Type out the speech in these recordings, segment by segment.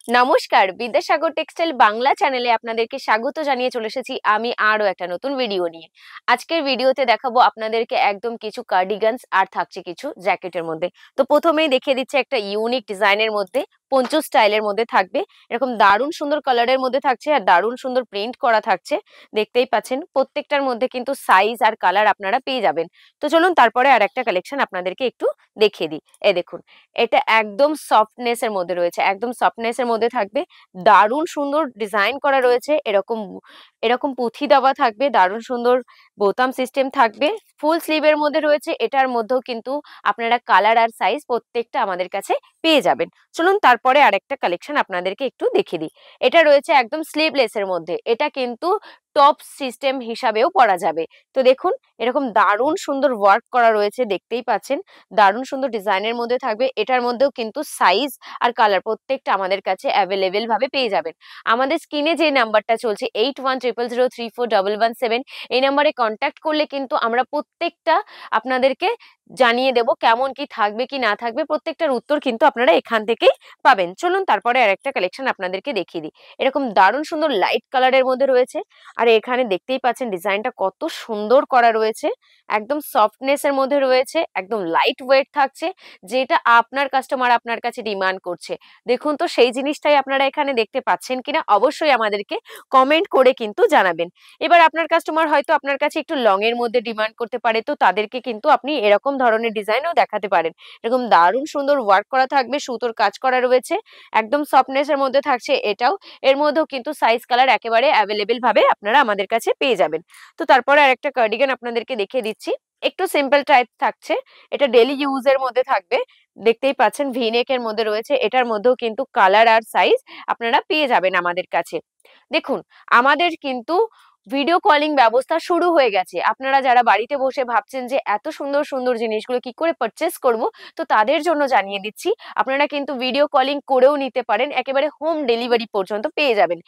নমস্কার, বিদ্যাসাগর টেক্সটাইল বাংলা চ্যানেলে আপনাদেরকে স্বাগত জানিয়ে চলে এসেছি আমি আরো একটা নতুন ভিডিও নিয়ে। আজকের ভিডিওতে দেখাবো আপনাদেরকে একদম কিছু কার্ডিগানস আর থাকছে কিছু জ্যাকেটের মধ্যে। তো প্রথমেই দেখিয়ে দিচ্ছে একটা ইউনিক ডিজাইনের মধ্যে, পঞ্চু স্টাইলের মধ্যে থাকবে। এরকম দারুণ সুন্দর কালারের মধ্যে থাকছে আর দারুণ সুন্দর প্রিন্ট করা থাকছে। দেখতেই পাচ্ছেন প্রত্যেকটার মধ্যে কিন্তু সাইজ আর কালার আপনারা পেয়ে যাবেন। তো চলুন তারপরে আর একটা কালেকশন আপনাদেরকে একটু দেখিয়ে দিই। এই দেখুন, এটা একদম সফটনেস এর মধ্যে রয়েছে, একদম সফটনেস এর মধ্যে থাকবে। দারুণ সুন্দর ডিজাইন করা রয়েছে, এরকম এরকম পুঁথি দেওয়া থাকবে, দারুণ সুন্দর বোতাম সিস্টেম থাকবে। ফুল স্লিভের মধ্যে রয়েছে, এটার মধ্যেও কিন্তু আপনারা কালার আর সাইজ প্রত্যেকটা আমাদের কাছে পেয়ে যাবেন। চলুন তারপরে আরেকটা কালেকশন আপনাদেরকে একটু দেখিয়ে দিই। এটা রয়েছে একদম স্লিভলেস এর মধ্যে, এটা কিন্তু টপ সিস্টেম হিসাবেও পরা যাবে। তো দেখুন, এরকম দারুণ সুন্দর ওয়ার্ক করা রয়েছে, দেখতেই পাচ্ছেন। দারুণ সুন্দর ডিজাইনের মধ্যে থাকবে, এটার মধ্যেও কিন্তু সাইজ আর কালার প্রত্যেকটা আমাদের কাছে অ্যাভেলেবেল ভাবে পেয়ে যাবেন। আমাদের স্ক্রিনে যে নাম্বারটা চলছে 8100034117, এই নাম্বারে কন্ট্যাক্ট করলে কিন্তু আমরা প্রত্যেকটা আপনাদেরকে জানিয়ে দেব কেমন কি থাকবে কি না থাকবে, প্রত্যেকটার উত্তর কিন্তু আপনারা এখান থেকেই পাবেন। চলুন তারপরে আরেকটা কালেকশন আপনাদেরকে দেখিয়ে দিই। এরকম দারুণ সুন্দর লাইট কালারের মধ্যে রয়েছে, আর এখানে দেখতেই পাচ্ছেন ডিজাইনটা কত সুন্দর করা রয়েছে। একদম সফটনেস এর মধ্যে রয়েছে, একদম লাইট ওয়েট থাকছে, যেটা আপনার কাস্টমার আপনার কাছে ডিমান্ড করছে। দেখুন তো সেই জিনিসটাই আপনারা এখানে দেখতে পাচ্ছেন কিনা, অবশ্যই আমাদেরকে কমেন্ট করে কিন্তু জানাবেন। এবার আপনার কাস্টমার হয়তো আপনার কাছে একটু লং এর মধ্যে ডিমান্ড করতে পারে, তো তাদেরকে কিন্তু আপনি এরকম ধরনের ডিজাইনও দেখাতে পারেন। এরকম দারুণ সুন্দর ওয়ার্ক করা থাকবে, সুতোর কাজ করা রয়েছে, একদম সফটনেস এর মধ্যে থাকছে এটাও। এর মধ্যেও কিন্তু সাইজ কালার একেবারে অ্যাভেলেবেল ভাবে আপনারা আমাদের কাছে পেয়ে যাবেন। তো তারপরে আরেকটা কার্ডিগান আপনাদেরকে দেখিয়ে দিচ্ছি, একটু সিম্পল টাইপ থাকছে, এটা ডেইলি ইউজ এর মধ্যে থাকবে। দেখতেই পাচ্ছেন ভি-নেক এর মধ্যে রয়েছে, এটার মধ্যেও কিন্তু কালার আর সাইজ আপনারা পেয়ে যাবেন আমাদের কাছে। দেখুন, আমাদের কিন্তু ভিডিও কলিং ব্যবস্থা শুরু হয়ে গেছে। আপনারা যারা বাড়িতে বসে ভাবছেন যে এত সুন্দর সুন্দর জিনিসগুলো কি করে পারচেস করব, তো তাদের জন্য জানিয়ে দিচ্ছি আপনারা কিন্তু ভিডিও কলিং করেও নিতে পারেন, একেবারে হোম ডেলিভারি পর্যন্ত পেয়ে যাবেন।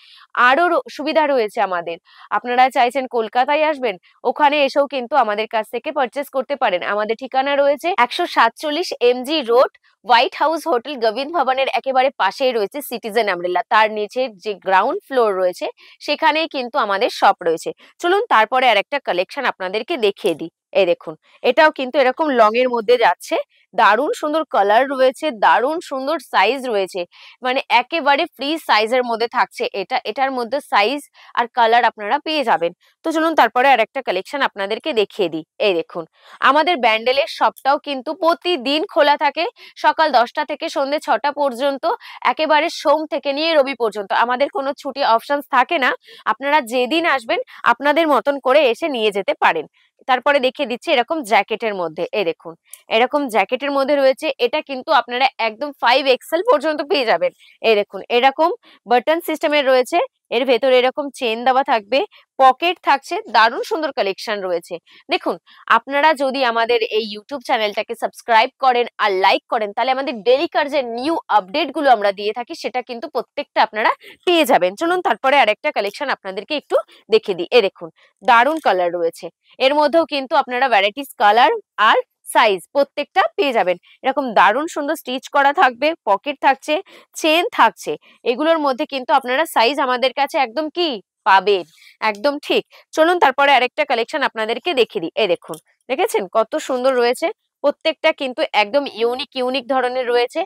আরো সুবিধা রয়েছে আমাদের, আপনারা চাইছেন কলকাতায় আসবেন, ওখানে এসেও কিন্তু আমাদের কাছ থেকে পারচেস করতে পারেন। আমাদের ঠিকানা রয়েছে 147 MG road, white house hotel গোবিন্দ ভবনের একেবারে পাশেই রয়েছে সিটিজেন আমব্রেলা, তার নিচে যে গ্রাউন্ড ফ্লোর রয়েছে সেখানেই কিন্তু আমাদের শপ রয়েছে। চলুন তারপরে আরেকটা কালেকশন আপনাদেরকে দেখিয়ে দিই। এই দেখুন, এটাও কিন্তু এরকম লং এর মধ্যে যাচ্ছে, দারুণ সুন্দর কালার রয়েছে, দারুণ সুন্দর সাইজ রয়েছে, মানে একেবারে ফ্রি সাইজের মধ্যে থাকছে এটা। এটার মধ্যে সাইজ আর কালার আপনারা পেয়ে যাবেন। তো চলুন তারপরে আরেকটা কালেকশন আপনাদেরকে দেখিয়ে দিই। এই দেখুন, আমাদের ব্যান্ডেলের শপটাও কিন্তু প্রতিদিন খোলা থাকে, সকাল 10টা থেকে সন্ধ্যে 6টা পর্যন্ত, একেবারে সোম থেকে নিয়ে রবি পর্যন্ত। আমাদের কোনো ছুটি অপশনস থাকে না, আপনারা যেদিন আসবেন আপনাদের মতন করে এসে নিয়ে যেতে পারেন। তারপরে দেখিয়ে দিচ্ছি এরকম জ্যাকেটের মধ্যে। এই দেখুন, এরকম জ্যাকেটের মধ্যে রয়েছে, এটা কিন্তু আপনারা একদম 5XL পর্যন্ত পেয়ে যাবেন। এই দেখুন, এরকম বাটন সিস্টেমের রয়েছে, এর ভেতরে এরকম চেন দেওয়া থাকবে, পকেট থাকছে, দারুণ সুন্দর কালেকশন রয়েছে। দেখুন, আপনারা যদি আমাদের এই ইউটিউব চ্যানেলটাকে সাবস্ক্রাইব করেন আর লাইক করেন, তাহলে আমাদের ডেইলিকার যে নিউ আপডেট গুলো আমরা দিয়ে থাকি সেটা কিন্তু প্রত্যেকটা আপনারা পেয়ে যাবেন। চলুন তারপরে আরেকটা কালেকশন আপনাদেরকে একটু দেখিয়ে দিই। এই দেখুন, দারুণ কালার রয়েছে, এর মধ্যেও কিন্তু আপনারা ভ্যারাইটিস কালার আর সাইজ প্রত্যেকটা পেয়ে যাবেন। এরকম দারুণ সুন্দর স্টিচ করা থাকবে, পকেট থাকছে, চেন থাকছে, এগুলোর মধ্যে কিন্তু আপনারা সাইজ আমাদের কাছে একদম কি পাবেন, একদম ঠিক। চলুন তারপরে আরেকটা কালেকশন আপনাদেরকে দেখিয়ে দিই। এই দেখুন, দেখেছেন কত সুন্দর রয়েছে, প্রত্যেকটা কিন্তু একদম ইউনিক ইউনিক ধরনের রয়েছে।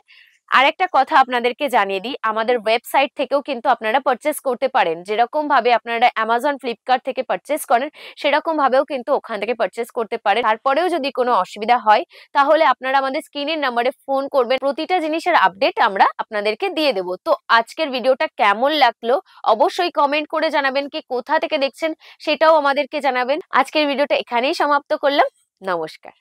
আরেকটা কথা আপনাদেরকে জানিয়ে দিই, আমাদের ওয়েবসাইট থেকেও কিন্তু আপনারা পারচেস করতে পারেন। যেরকম ভাবে আপনারা অ্যামাজন, ফ্লিপকার্ট থেকে পারচেস করেন, সেরকম ভাবেও কিন্তু ওখান থেকে পারচেস করতে পারেন। তারপরেও যদি কোনো অসুবিধা হয়, তাহলে আপনারা আমাদের স্ক্রিনের নাম্বারে ফোন করবেন, প্রতিটা জিনিসের আপডেট আমরা আপনাদেরকে দিয়ে দেবো। তো আজকের ভিডিওটা কেমন লাগলো অবশ্যই কমেন্ট করে জানাবেন, কি কোথা থেকে দেখছেন সেটাও আমাদেরকে জানাবেন। আজকের ভিডিওটা এখানেই সমাপ্ত করলাম। নমস্কার।